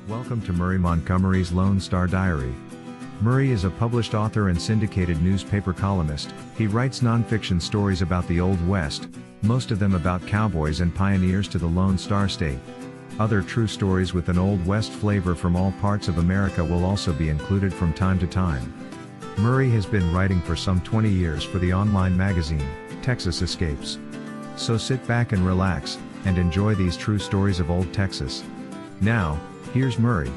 Welcome to Murray Montgomery's Lone Star Diary. Murray is a published author and syndicated newspaper columnist. He writes nonfiction stories about the Old West, most of them about cowboys and pioneers to the Lone Star State. Other true stories with an Old West flavor from all parts of America will also be included from time to time. Murray has been writing for some 20 years for the online magazine, Texas Escapes. So sit back and relax, and enjoy these true stories of old Texas. Now, here's Murray.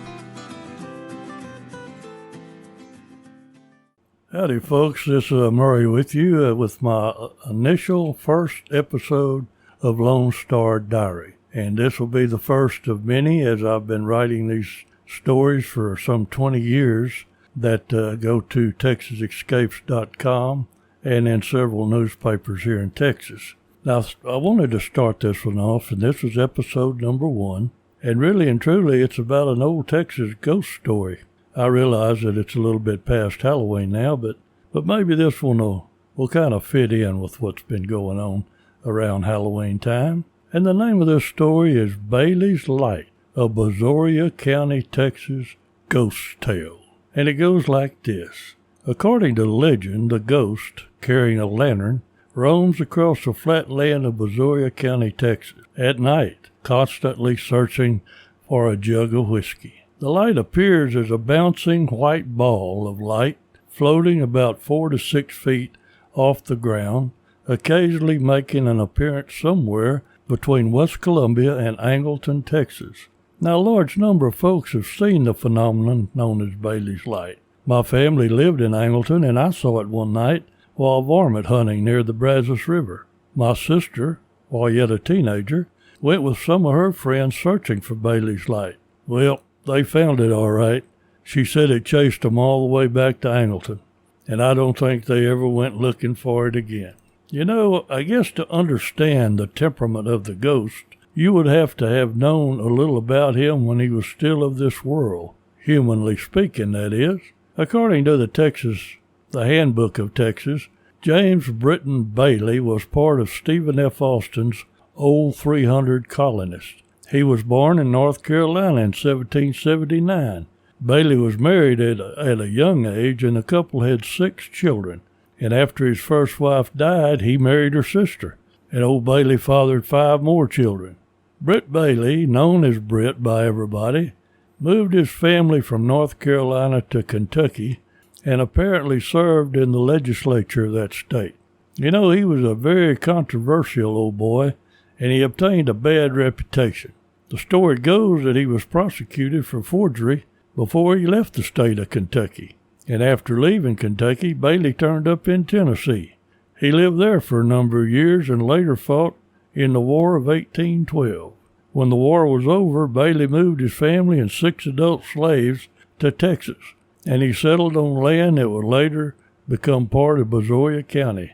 Howdy folks, this is Murray with you with my initial first episode of Lone Star Diary. And this will be the first of many, as I've been writing these stories for some 20 years that go to texasescapes.com and in several newspapers here in Texas. Now, I wanted to start this one off, and this was episode number 1. And really and truly, it's about an old Texas ghost story. I realize that it's a little bit past Halloween now, but maybe this one will kind of fit in with what's been going on around Halloween time. And the name of this story is Bailey's Light, a Brazoria County, Texas ghost tale. And it goes like this. According to legend, the ghost, carrying a lantern, roams across the flat land of Brazoria County, Texas, at night, constantly searching for a jug of whiskey. The light appears as a bouncing white ball of light floating about 4 to 6 feet off the ground, occasionally making an appearance somewhere between West Columbia and Angleton, Texas. Now, a large number of folks have seen the phenomenon known as Bailey's Light. My family lived in Angleton, and I saw it one night while varmint hunting near the Brazos River. My sister, while yet a teenager, went with some of her friends searching for Bailey's Light. Well, they found it all right. She said it chased them all the way back to Angleton, and I don't think they ever went looking for it again. You know, I guess to understand the temperament of the ghost, you would have to have known a little about him when he was still of this world, humanly speaking, that is. According to the Handbook of Texas, James Britton Bailey was part of Stephen F. Austin's Old 300 colonists. He was born in North Carolina in 1779. Bailey was married at a young age, and the couple had 6 children. And after his first wife died, he married her sister, and old Bailey fathered 5 more children. Britt Bailey, known as Britt by everybody, moved his family from North Carolina to Kentucky and apparently served in the legislature of that state. You know, he was a very controversial old boy, and he obtained a bad reputation. The story goes that he was prosecuted for forgery before he left the state of Kentucky. And after leaving Kentucky, Bailey turned up in Tennessee. He lived there for a number of years and later fought in the War of 1812. When the war was over, Bailey moved his family and 6 adult slaves to Texas, and he settled on land that would later become part of Brazoria County.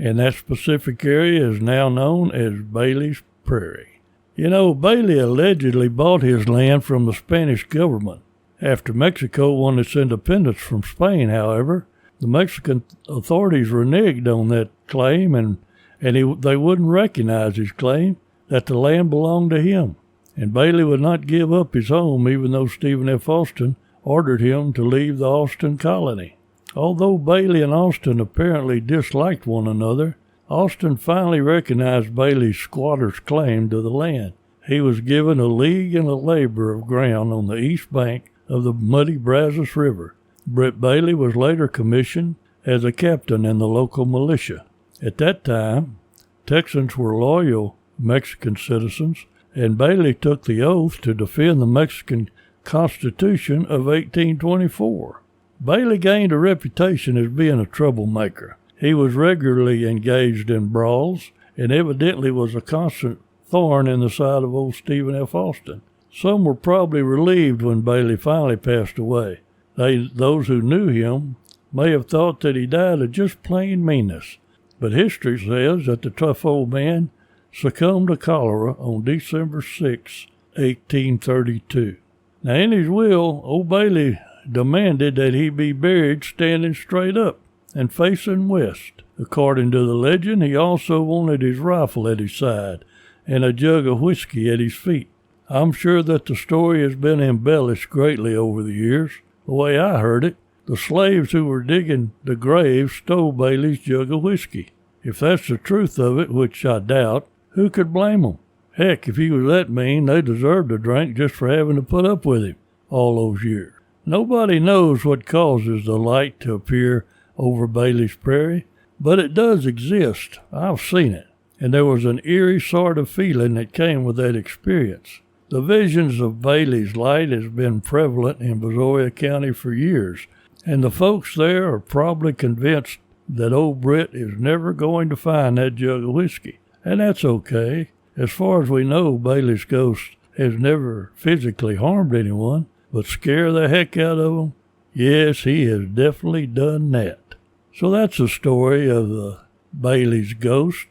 And that specific area is now known as Bailey's Prairie. You know, Bailey allegedly bought his land from the Spanish government. After Mexico won its independence from Spain, however, the Mexican authorities reneged on that claim, and they wouldn't recognize his claim that the land belonged to him. And Bailey would not give up his home, even though Stephen F. Austin ordered him to leave the Austin colony. Although Bailey and Austin apparently disliked one another, Austin finally recognized Bailey's squatter's claim to the land. He was given a league and a labor of ground on the east bank of the muddy Brazos River. Britt Bailey was later commissioned as a captain in the local militia. At that time, Texans were loyal Mexican citizens, and Bailey took the oath to defend the Mexican Constitution of 1824. Bailey gained a reputation as being a troublemaker. He was regularly engaged in brawls and evidently was a constant thorn in the side of old Stephen F. Austin. Some were probably relieved when Bailey finally passed away. Those who knew him may have thought that he died of just plain meanness, but history says that the tough old man succumbed to cholera on December 6, 1832. Now, in his will, old Bailey demanded that he be buried standing straight up and facing west. According to the legend, he also wanted his rifle at his side and a jug of whiskey at his feet. I'm sure that the story has been embellished greatly over the years. The way I heard it, the slaves who were digging the grave stole Bailey's jug of whiskey. If that's the truth of it, which I doubt, who could blame them? Heck, if he was that mean, they deserved a drink just for having to put up with him all those years. Nobody knows what causes the light to appear over Bailey's Prairie, but it does exist. I've seen it, and there was an eerie sort of feeling that came with that experience. The visions of Bailey's light has been prevalent in Brazoria County for years, and the folks there are probably convinced that old Britt is never going to find that jug of whiskey. And that's okay. As far as we know, Bailey's ghost has never physically harmed anyone, but scare the heck out of them? Yes, he has definitely done that. So that's the story of the Bailey's ghost.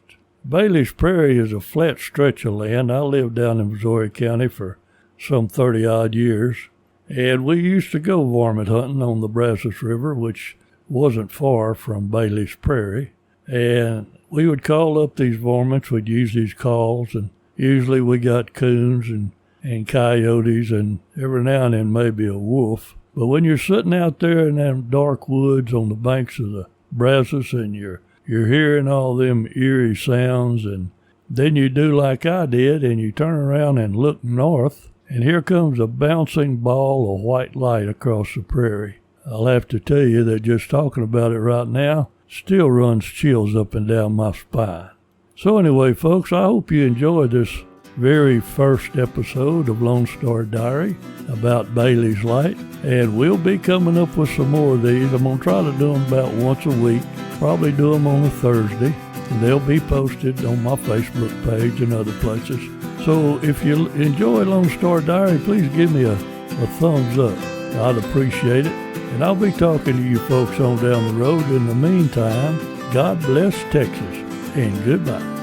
Bailey's Prairie is a flat stretch of land. I lived down in Brazoria County for some 30-odd years, and we used to go varmint hunting on the Brazos River, which wasn't far from Bailey's Prairie. And we would call up these varmints. We'd use these calls, and usually we got coons and coyotes, and every now and then maybe a wolf. But when you're sitting out there in them dark woods on the banks of the Brazos, and you're hearing all them eerie sounds, and then you do like I did, and you turn around and look north, and here comes a bouncing ball of white light across the prairie. I'll have to tell you that just talking about it right now still runs chills up and down my spine. So anyway, folks, I hope you enjoyed this very first episode of Lone Star Diary about Bailey's Light, and we'll be coming up with some more of these. I'm going to try to do them about once a week, probably do them on a Thursday, and they'll be posted on my Facebook page and other places. So if you enjoy Lone Star Diary, please give me a thumbs up. I'd appreciate it. And I'll be talking to you folks on down the road. In the meantime, God bless Texas, and goodbye.